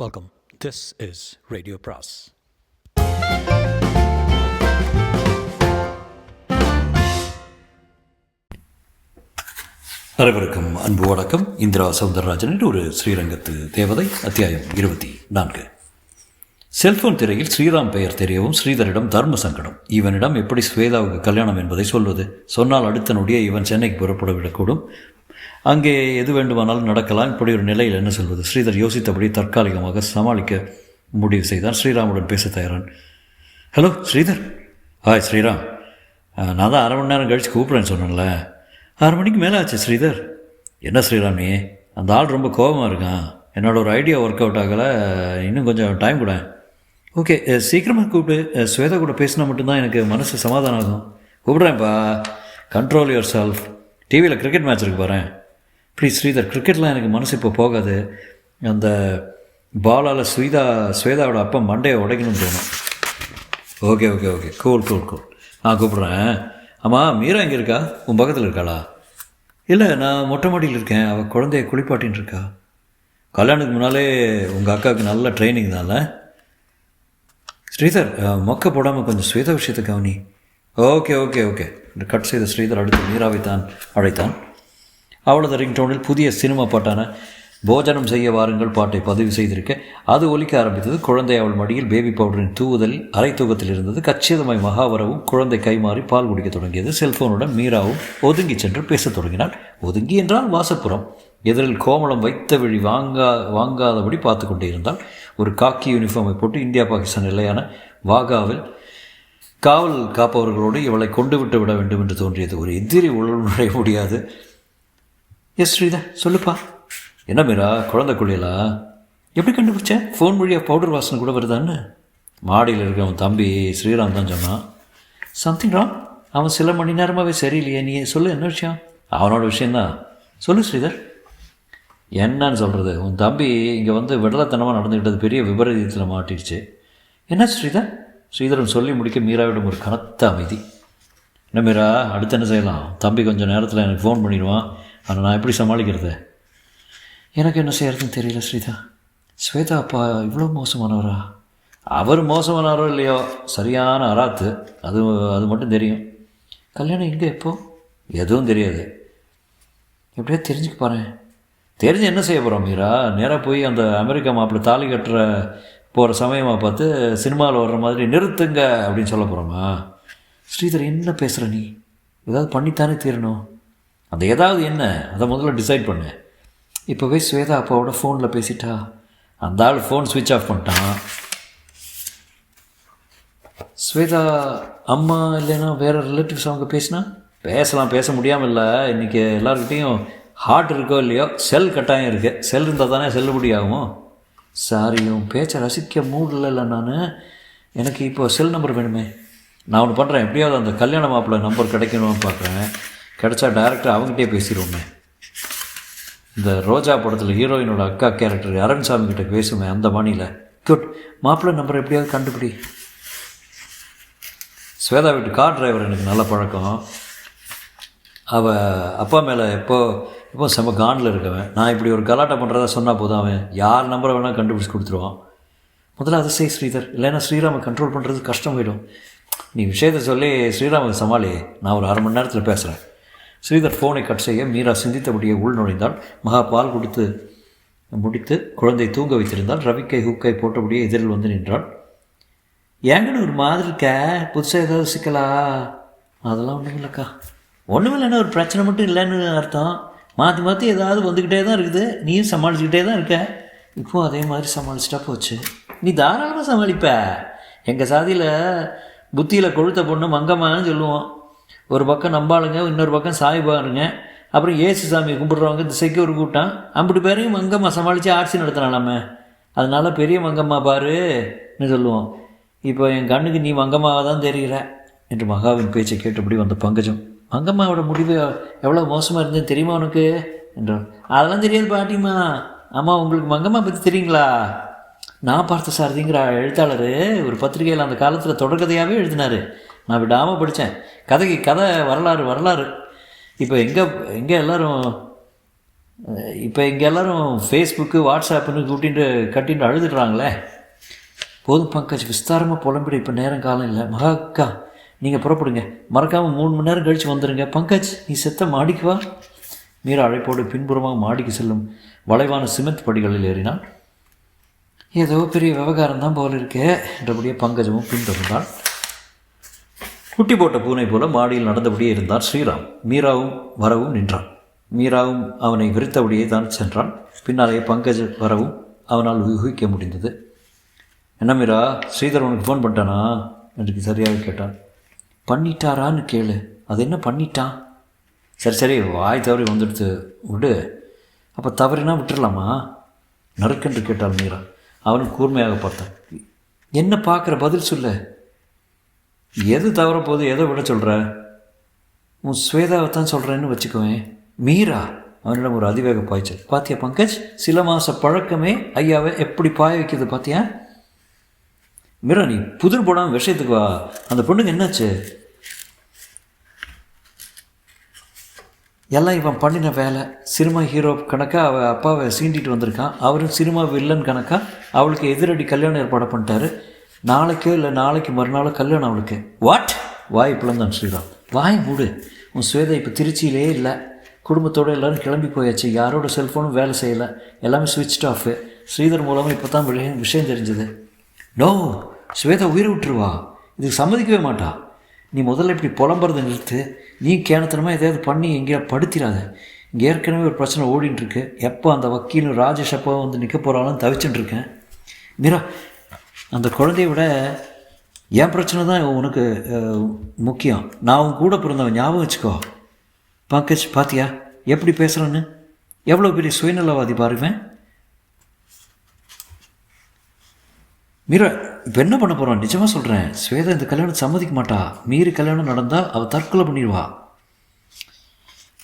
Welcome. This is Radio Pras. அனைவருக்கும் அன்பு வணக்கம். இந்திரா சௌந்தரராஜனின் ஒரு ஸ்ரீரங்கத்து தேவதை அத்தியாயம் 24. செல்போன் திரையில் ஸ்ரீராம் பெயர் தெரியவும் ஸ்ரீதரிடம் தர்ம சங்கடம். இவனிடம் எப்படி ஸ்வேதாவுக்கு கல்யாணம் என்பதை சொல்வது? சொன்னால் அடுத்த நொடியே இவன் சென்னைக்கு புறப்படவிடக்கூடும். அங்கே எது வேண்டுமானாலும் நடக்கலாம். இப்படி ஒரு நிலையில் என்ன சொல்வது? ஸ்ரீதர் யோசித்தபடி தற்காலிகமாக சமாளிக்க முடிவு செய்தான். ஸ்ரீராமுடன் பேச தயாரான். ஹலோ ஸ்ரீதர். ஹாய் ஸ்ரீராம். நான் தான் 1/2 மணி நேரம் கழித்து கூப்பிட்றேன்னு சொன்னேன்ல. 6 மணிக்கு மேலே ஆச்சு ஸ்ரீதர். என்ன ஸ்ரீராம் நீ? அந்த ஆள் ரொம்ப கோபமாக இருக்கான். என்னோட ஒரு ஐடியா ஒர்க் அவுட் ஆகலை. இன்னும் கொஞ்சம் டைம் கூட. ஓகே, சீக்கிரமாக கூப்பிட்டு. ஸ்வேதா கூட பேசினா மட்டும்தான் எனக்கு மனசு சமாதானம் ஆகும். கூப்பிட்றேன்ப்பா. Control yourself. டிவியில் கிரிக்கெட் மேட்ச் இருக்கு பாரு. ப்ளீஸ் ஸ்ரீதர், கிரிக்கெட்லாம் எனக்கு மனசு இப்போ போகாது. அந்த பாலால் ஸ்வேதாவோட அப்பா மண்டையை உடைக்கணும்னு தோணும். Okay okay okay, cool cool cool. நான் கூப்பிட்றேன். ஆமாம், மீரா இங்கே இருக்கா? உன் பக்கத்தில் இருக்காளா? இல்லை, நான் மொட்டை மாடியில் இருக்கேன். அவள் குழந்தைய குளிப்பாட்டின்னு இருக்கா. கல்யாணத்துக்கு முன்னாலே உங்கள் அக்காவுக்கு நல்ல ட்ரைனிங் தான்ல ஸ்ரீதர். மொக்க போடாமல் கொஞ்சம் ஸ்வேதா விஷயத்தை கவனி. Okay okay okay. கட் செய்த ஸ்ரீதர் அடுத்து மீராவை தான் அழைத்தான். அவளது ரிங்டோனில் புதிய சினிமா பாட்டான போஜனம் செய்ய வாருங்கள் பாட்டை பதிவு செய்திருக்க அது ஒலிக்க ஆரம்பித்தது. குழந்தை அவள் மடியில் பேபி பவுடரின் தூவுதலில் அரை தூக்கத்தில் இருந்தது. கச்சிதமாய் மகாவரவும் குழந்தை கைமாறி பால் குடிக்க தொடங்கியது. செல்போனுடன் மீராவும் ஒதுங்கி சென்று பேசத் தொடங்கினாள். ஒதுங்கி என்றால் வாசப்புறம். எதிரில் கோமளம் வைத்த வழி வாங்காதபடி பார்த்து கொண்டே இருந்தால். ஒரு காக்கி யூனிஃபார்மை போட்டு இந்தியா பாகிஸ்தான் எல்லையான வாகாவில் காவல் காப்பவர்களோடு இவளை கொண்டு விட வேண்டும் என்று தோன்றியது. ஒரு எதிரி உள் நுழைய முடியாது. எஸ் ஸ்ரீதா, சொல்லுப்பா. என்ன மீரா, குழந்தை குளியலா? எப்படி கண்டுபிடிச்ச? ஃபோன் வழியாக பவுடர் வாசனை கூட வருதான்னு மாடியில் இருக்க அவன் தம்பி ஸ்ரீராம் தான் சொன்னான். Something wrong? அவன் சில மணி நேரமாகவே சரியில்லையே. நீ சொல்லு, என்ன விஷயம்? அவனோட விஷயந்தான். சொல்லு ஸ்ரீதர். என்னன்னு சொல்கிறது? உன் தம்பி இங்கே வந்து விடலத்தனமாக நடந்துக்கிட்டது பெரிய விபரீதத்தில் மாட்டிடுச்சு. என்ன ஸ்ரீதர்? ஸ்ரீதரன் சொல்லி முடிக்க மீராவிடம் ஒரு கனத்த அமைதி. என்ன மீரா, அடுத்து என்ன செய்யலாம்? தம்பி கொஞ்சம் நேரத்தில் எனக்கு ஃபோன் பண்ணிடுவான். ஆனால் நான் எப்படி சமாளிக்கிறது? எனக்கு என்ன செய்கிறதுன்னு தெரியல ஸ்ரீதா. ஸ்வேதா அப்பா இவ்வளோ மோசமானவரா? அவர் மோசமானவரோ இல்லையோ, சரியான அராத்து. அது மட்டும் தெரியும். கல்யாணம் எங்கே, எப்போ? எதுவும் தெரியாது. எப்படியா தெரிஞ்சுக்க பாரு. தெரிஞ்சு என்ன செய்ய போகிறோம் மீரா? நேராக போய் அந்த அமெரிக்கா மாப்பிள்ளை தாலி கட்டுற போகிற சமயமாக பார்த்து சினிமாவில் வர்ற மாதிரி நிறுத்துங்க அப்படின்னு சொல்ல போகிறோமா? ஸ்ரீதர், என்ன பேசுகிற நீ? ஏதாவது பண்ணித்தானே தீரணும். அந்த ஏதாவது என்ன, அதை முதல்ல டிசைட் பண்ணு. இப்போவே ஸ்வேதா அப்பாவோட ஃபோனில் பேசிட்டா. அந்த ஆள் ஃபோன் ஸ்விட்ச் ஆஃப் பண்ணிட்டான். ஸ்வேதா அம்மா இல்லைன்னா வேறு ரிலேட்டிவ்ஸ் அவங்க பேசினா பேசலாம். பேச முடியாமல் இல்லை. இன்றைக்கி எல்லாருக்கிட்டேயும் ஹார்ட் இருக்கோ இல்லையோ செல் கட்டாயம் இருக்குது. செல் இருந்தால் தானே செல்லுபடி ஆகுமோ? சாரியும் பேச்சை ரசிக்க மூடில் இல்லை நான். எனக்கு இப்போ செல் நம்பர் வேணுமே. நான் ஒன்று பண்ணுறேன். எப்படியாவது அந்த கல்யாண மாப்பிள்ளை நம்பர் கிடைக்கணும்னு பார்க்குறேன். கிடைச்சா டைரெக்டாக அவங்ககிட்டே பேசிடுவோமே. இந்த ரோஜா படத்தில் ஹீரோயினோட அக்கா கேரக்டர் அரண்சாமி கிட்ட பேசுமே, அந்த பாணியில். குட். மாப்பிள்ளை நம்பர் எப்படியாவது கண்டுபிடி. ஸ்வேதா வீட்டு கார் டிரைவர் எனக்கு நல்ல பழக்கம். அவள் அப்பா மேலே எப்போ செம்ம காண்டில் இருக்கவன். நான் இப்படி ஒரு கலாட்டை பண்ணுறதா சொன்னால் போதும், அவன் யார் நம்பரை வேணால் கண்டுபிடிச்சி கொடுத்துருவான். முதல்ல அதை செய் ஸ்ரீதர், இல்லைன்னா ஸ்ரீராமை கண்ட்ரோல் பண்ணுறது கஷ்டமாயிடும். நீ விஷயத்தை சொல்லி ஸ்ரீராமுக்கு சமாளி. நான் ஒரு 1/2 மணி நேரத்தில் பேசுகிறேன். ஸ்ரீதர் ஃபோனை கட் செய்ய மீரா சிந்தித்தபடியே உள் நுழைந்தாள். மகா பால் கொடுத்து முடித்து குழந்தை தூங்க வைத்திருந்தால். ரவிக்கை ஹூக்கை போட்டபடியே எதிரில் வந்து நின்றாள். ஏங்கன்னு ஒரு மாதிரி இருக்க? புதுசாக ஏதாவது சிக்கலா? அதெல்லாம் ஒன்றும் இல்லைக்கா. ஒன்றும் இல்லைன்னா ஒரு பிரச்சனை மட்டும் இல்லைன்னு அர்த்தம். மாற்றி ஏதாவது வந்துக்கிட்டே தான் இருக்குது. நீயும் சமாளிச்சுக்கிட்டே தான் இருக்க. இப்போது அதே மாதிரி சமாளிச்சிட்டா போச்சு. நீ தாராளமாக சமாளிப்ப. எங்கள் சாதியில் புத்தியில் கொழுத்த பொண்ணு மங்கம்மான்னு சொல்லுவோம். ஒரு பக்கம் நம்பாளுங்க, இன்னொரு பக்கம் சாய்பாருங்க, அப்புறம் ஏசு சாமி கும்பிட்றவங்க திசைக்கு ஒரு கூட்டம். 50 பேரையும் மங்கம்மா சமாளித்து ஆட்சி நடத்தினாலாமே. அதனால் பெரிய மங்கம்மா பாருன்னு சொல்லுவோம். இப்போ என் கண்ணுக்கு நீ மங்கம்மாவாக தான் தெரிகிற என்று மகாவின் பேச்சை கேட்டபடி வந்த பங்கஜம். மங்கம்மாவோட முடிவு எவ்வளோ மோசமாக இருந்தது தெரியுமா உனக்கு என்றான். அதெல்லாம் தெரியாது பாட்டிம்மா. ஆமாம், உங்களுக்கு மங்கம்மா பற்றி தெரியுங்களா? நான் பார்த்த சாரதிங்கிற எழுத்தாளர் ஒரு பத்திரிகையில் அந்த காலத்தில் தொடர்கதையாகவே எழுதினார். நான் விடாமல் படித்தேன். கதை, வரலாறு. இப்போ எங்கே எல்லோரும் இப்போ இங்கே எல்லோரும் ஃபேஸ்புக்கு வாட்ஸ்அப்புன்னு கூட்டிகிட்டு கட்டிட்டு அழுதுடுறாங்களே. போதும் பங்கஜ், விஸ்தாரமாக புலம்பிடு. இப்போ நேரம் காலம் இல்லை. மகாக்கா நீங்கள் புறப்படுங்க, மறக்காமல் 3 மணி நேரம் கழித்து வந்துடுங்க. பங்கஜ் நீ செத்த மாடிக்கு வா. மீரா அழைப்போடு பின்புறமாக மாடிக்கு செல்லும் வளைவான சிமெண்ட் படிகளில் ஏறினான். ஏதோ பெரிய விவகாரம் தான் போல இருக்கே என்றபடியே பங்கஜமும் பின்தொடர்ந்தாள். குட்டி போட்ட பூனை போல மாடியில் நடந்தபடியே இருந்தார் ஸ்ரீராம். மீராவும் வரவும் நின்றான். மீராவும் அவனை விரித்தபடியே தான் சென்றான். பின்னாலே பங்கஜ் வரவும் அவனால் ஊகிக்க முடிந்தது. என்ன மீரா, ஸ்ரீதர் உனக்கு ஃபோன் பண்ணிட்டானா என்று சரியாக கேட்டான். பண்ணிட்டாரான்னு கேளு. அது என்ன பண்ணிட்டான்? சரி சரி, வாய் தவறி வந்துடுத்து விடு. அப்போ தவறினா விட்டுடலாமா நறுக்கென்று கேட்டாள் மீரா. அவனும் கூர்மையாக பார்த்தான். என்ன பார்க்குற, பதில் சொல்ல. எது தவற போது எதை விட சொல்கிற? உன் ஸ்வேதாவை தான் சொல்கிறேன்னு வச்சுக்குவேன். மீரா அவனிடம் ஒரு அதிவேக பாய்ச்சல். பாத்தியா பங்கஜ், சில மாத பழக்கமே ஐயாவை எப்படி பாய வைக்கிறது பாத்தியா? மீரா நீ புதிர் போடாமல் விஷயத்துக்கு வா. அந்த பொண்ணுக்கு என்னாச்சு? எல்லாம் இவன் பண்ணின வேலை. சினிமா ஹீரோ கணக்காக அவள் அப்பாவை சீண்டிட்டு வந்திருக்கான். அவரும் சினிமா வில்லன் கணக்காக அவளுக்கு எதிரடி கல்யாணம் ஏற்பாடு பண்ணிட்டாரு. நாளைக்கோ இல்லை நாளைக்கு மறுநாளோ கல்யாணம் அவளுக்கு. வாட்? வாய் பிளந்தான் ஸ்ரீராம். வாய் மூடு. உன் ஸ்வேதா இப்போ திருச்சியிலே இல்லை. குடும்பத்தோடு எல்லோரும் கிளம்பி போயாச்சு. யாரோட செல்ஃபோனும் வேலை செய்யலை. எல்லாமே ஸ்விட்ச் ஆஃபு. ஸ்ரீதர் மூலமாக இப்போ தான் விஷயம் தெரிஞ்சது. நோ, ஸ்வேதா உயிரை விட்டுருவா. இதுக்கு சம்மதிக்கவே மாட்டா. நீ முதல்ல இப்படி புலம்புறதை நிறுத்து. நீ கேணத்தனமாக எதையாவது பண்ணி எங்கேயா படுத்திடாத. இங்கே ஏற்கனவே ஒரு பிரச்சனை ஓடின்ட்டுருக்கு. எப்போ அந்த வக்கீலும் ராஜேஷ் அப்பா வந்து நிற்க போகிறாலும் தவிச்சுட்டுருக்கேன். மீரா, அந்த குழந்தைய விட என் பிரச்சனை தான் உனக்கு முக்கியம். நான் உன் கூட பிறந்தவன், ஞாபகம் வச்சுக்கோ. பங்கஜ் பாத்தியா எப்படி பேசுகிறான்னு? எவ்வளோ பெரிய சுயநலவாதி பாருவேன். மீரா இப்போ என்ன பண்ண போகிறான்? நிஜமாக சொல்கிறேன், ஸ்வேதா இந்த கல்யாணம் சம்மதிக்க மாட்டா. மீறி கல்யாணம் நடந்தால் அவள் தற்கொலை பண்ணிடுவா.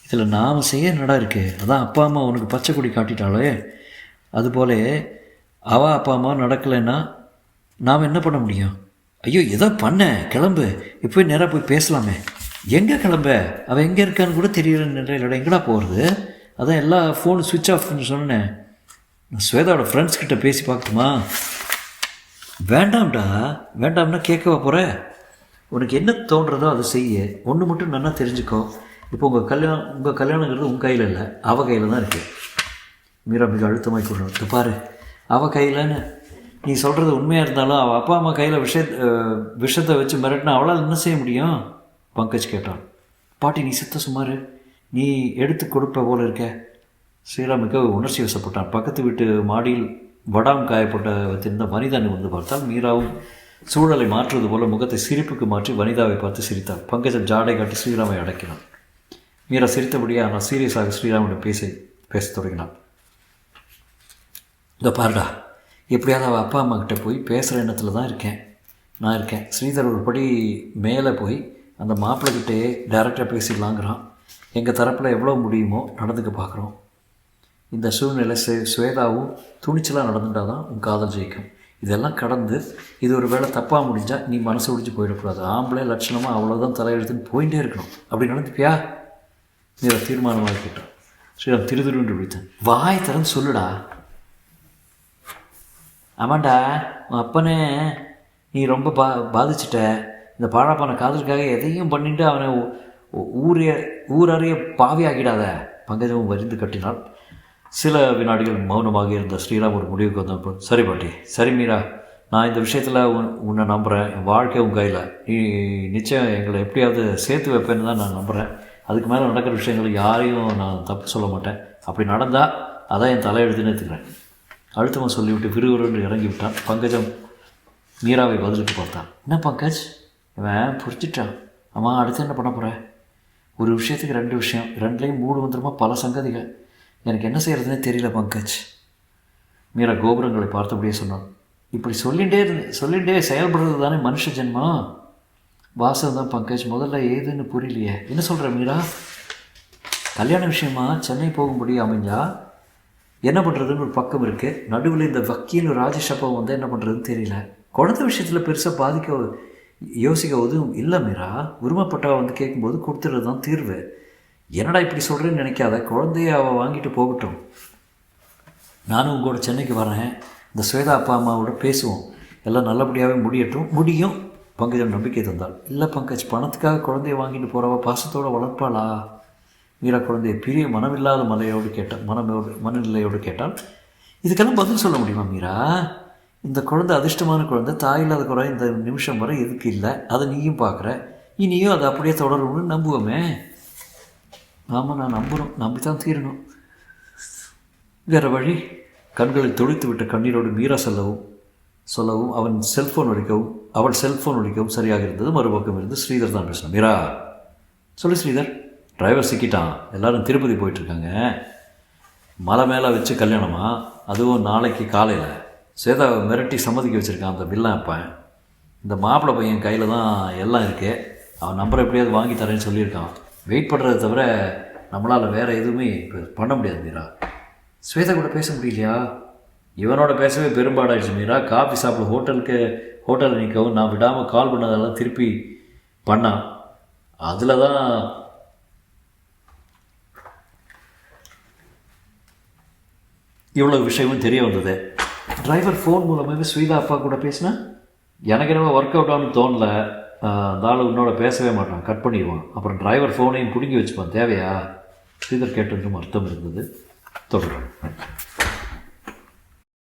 இதில் நாம் செய்ய என்னடா இருக்குது? அதான் அப்பா அம்மா உனக்கு பச்சை கொடி காட்டிட்டாலே. அதுபோல அவள் அப்பா அம்மா நடக்கலைன்னா நாம் என்ன பண்ண முடியும்? ஐயோ ஏதோ பண்ண, கிளம்பு. இப்போ நேராக போய் பேசலாமே. எங்கே கிளம்ப? அவள் எங்கே இருக்கான்னு கூட தெரியல நிலையில் எங்கடா போகிறது? அதான் எல்லா ஃபோனு சுவிட்ச் ஆஃப்னு சொன்னேன். நான் ஸ்வேதாவோட ஃப்ரெண்ட்ஸ்கிட்ட பேசி பார்க்கட்டுமா? வேண்டாம்டா. வேண்டாம்னா கேட்கவா போகிற? உனக்கு என்ன தோன்றதோ அதை செய்ய. ஒன்று மட்டும் நல்லா தெரிஞ்சுக்கோ. இப்போ உங்கள் கல்யாணங்கிறது உங்கள் கையில் இல்லை, அவள் கையில் தான் இருக்குது. மீரா மிக அழுத்தமாக கொண்டு பாரு, அவள் கையில்னு நீ சொல்கிறது உண்மையாக இருந்தாலும் அவள் அப்பா அம்மா கையில் விஷத்தை வச்சு மிரட்டினா அவளால் என்ன செய்ய முடியும்? பங்கஜ் கேட்டான். பாட்டி நீ சித்த சுமார், நீ எடுத்து கொடுப்ப போல இருக்க. ஸ்ரீராம் மிக உணர்ச்சி வசப்பட்டான். பக்கத்து வீட்டு மாடியில் வடாம் காயப்பட்ட வைத்திருந்த வனிதானை வந்து பார்த்தால் மீராவும் சூழலை மாற்றுவது போல முகத்தை சிரிப்புக்கு மாற்றி வனிதாவை பார்த்து சிரித்தாள். பங்கஜம் ஜாடை காட்டி ஸ்ரீராமை அடக்கினான். மீரா சிரித்தபடியே ஆனால் சீரியஸாக ஸ்ரீராமிடம் பேசத் தொடங்கினான். இந்த பாருடா, எப்படியாவது அவள் அப்பா அம்மா கிட்டே போய் பேசுகிற எண்ணத்தில் தான் நான் இருக்கேன். ஸ்ரீதர் ஒரு படி மேலே போய் அந்த மாப்பிள்ளைகிட்டே டைரெக்டாக பேசிடலாங்கிறான். எங்கள் தரப்பில் எவ்வளோ முடியுமோ நடந்துக்க பார்க்குறோம். இந்த சூழ்நிலை ஸ்வேதாவும் துணிச்சலாக நடந்துட்டால் தான் உன் காதல் ஜெயிக்கும். இதெல்லாம் கடந்து இது ஒரு வேளை தப்பாக முடிஞ்சால் நீ மனசு ஒடிச்சு போயிடக்கூடாது. ஆம்பளை லட்சணமாக அவ்வளோதான் தலையெழுத்துன்னு போயிட்டே இருக்கணும். அப்படி நடந்துப்பியா? நீ தீர்மானமாக கேட்டான். ஸ்ரீராம் திருதிருன்று விழித்தேன். வாய் திறந்து சொல்லுடா. ஆமாண்டா, உன் அப்பனே நீ ரொம்ப பாதிச்சிட்ட. இந்த பாழாப்பான காதலுக்காக எதையும் பண்ணிட்டு அவனை ஊரறிய பாவி ஆகிடாத. பங்கஜமும் வரிந்து கட்டினாள். சில வினாடிகள் மௌனமாக இருந்த ஸ்ரீராம் ஒரு முடிவுக்கு வந்தப்போ, சரி பாட்டி, சரி மீரா, நான் இந்த விஷயத்தில் உன்னை நம்புகிறேன். என் வாழ்க்கை உன் கையில். நீ நிச்சயம் எங்களை எப்படியாவது சேர்த்து வைப்பேன்னு தான் நான் நம்புகிறேன். அதுக்கு மேலே நடக்கிற விஷயங்கள் யாரையும் நான் தப்பு சொல்ல மாட்டேன். அப்படி நடந்தால் அதான் என் தலையெழுத்துன்னு எடுத்துக்கிறேன். அழுத்தமாக சொல்லிவிட்டு விறுவிறுன்னு இறங்கிவிட்டான். பங்கஜம் மீராவை பதிலுக்கு பார்த்தான். என்ன பங்கஜ், இவன் புரிச்சிட்டான். அம்மா அடுத்து என்ன பண்ண போகிறேன்? ஒரு விஷயத்துக்கு 2 விஷயம், 2லேயும் 3 வந்துருமா பல சங்கதிகள். எனக்கு என்ன செய்கிறதுனே தெரியல பங்கஜ். மீரா கோபுரங்களை பார்த்தபடியே சொன்னான். இப்படி சொல்லிகிட்டே செயல்படுறது தானே மனுஷ ஜென்மம். வாசம் தான் பங்கஜ். முதல்ல ஏதுன்னு புரியலையே. என்ன சொல்கிற மீரா? கல்யாண விஷயமா சென்னை போகும்படி அமைஞ்சா என்ன பண்ணுறதுன்னு ஒரு பக்கம் இருக்குது. நடுவில் இந்த வக்கீல் ராஜேஷ் அப்பா வந்து என்ன பண்ணுறதுன்னு தெரியல. குழந்தை விஷயத்தில் பெருசாக யோசிக்க எதுவும் இல்லை மீரா. உரிமைப்பட்டா வந்து கேட்கும்போது கொடுத்துறது தான் தீர்வு. என்னடா இப்படி சொல்கிறேன்னு நினைக்காத, குழந்தைய அவள் வாங்கிட்டு போகட்டும். நானும் உங்களோட சென்னைக்கு வரேன், இந்த ஸ்வேதா அப்பா அம்மாவோட பேசுவோம், எல்லாம் நல்லபடியாகவே முடியும் பங்கஜம் நம்பிக்கை தந்தாள். இல்லை பங்கஜ், பணத்துக்காக குழந்தைய வாங்கிட்டு போகிறவ பாசத்தோடு வளர்ப்பாளா? மீரா குழந்தைய பிரிய மனமில்லாத மனநிலையோடு கேட்டால். இதுக்கெல்லாம் பதில் சொல்ல முடியுமா மீரா? இந்த குழந்தை அதிர்ஷ்டமான குழந்தை, தாயில்லாத குறை இந்த நிமிஷம் வரை எதுக்கு இல்லை, அதை நீயும் பார்க்குற, இனியும் அதை அப்படியே தொடரும்னு நம்புவோமே. ஆமாம், நான் நம்பித்தான் தீரணும், வேறு வழி. கண்களில் துடித்து விட்ட கண்ணீரோடு மீரா சொல்லவும் அவள் செல்ஃபோன் ஒழிக்கவும் சரியாக இருந்தது. மறுபக்கம் இருந்து ஸ்ரீதர் தான் பேசணும். மீரா, சொல்லு ஸ்ரீதர். டிரைவர் சிக்கிட்டான், எல்லோரும் திருப்பதி போயிட்டுருக்காங்க, மலை மேலே வச்சு கல்யாணமா, அதுவும் நாளைக்கு காலையில். சேதாவை மிரட்டி சம்மதிக்க வச்சுருக்கான் அந்த வில்லன். அப்போ இந்த மாப்பிள்ளை பையன் கையில் தான் எல்லாம் இருக்குது, அவன் நம்பரை எப்படியாவது வாங்கி தரேன்னு சொல்லியிருக்கான். வெயிட் பண்ணுறதை தவிர நம்மளால் வேறு எதுவுமே பண்ண முடியாது மீரா. ஸ்வேதா கூட பேச முடியலையா? இவனோட பேசவே பெரும்பாடாயிடுச்சு மீரா. காஃபி சாப்பிட ஹோட்டலில் நிற்கவும் நான் விடாமல் கால் பண்ணதெல்லாம் திருப்பி பண்ணான். அதில் தான் இவ்வளோ விஷயமும் தெரிய வந்தது. டிரைவர் ஃபோன் மூலமாகவே ஸ்வேதா அப்பா கூட பேசினா எனக்கு என்னவோ ஒர்க் அவுட் ஆகும்னு தோணலை. அந்த ஆள் உன்னோட பேசவே மாட்டான், கட் பண்ணிடுவான். அப்புறம் டிரைவர் ஃபோனையும் பிடுங்கி வச்சுப்பான், தேவையா? ஸ்ரீதர் கேட்டதும் அர்த்தம் இருந்தது. தொடரும்.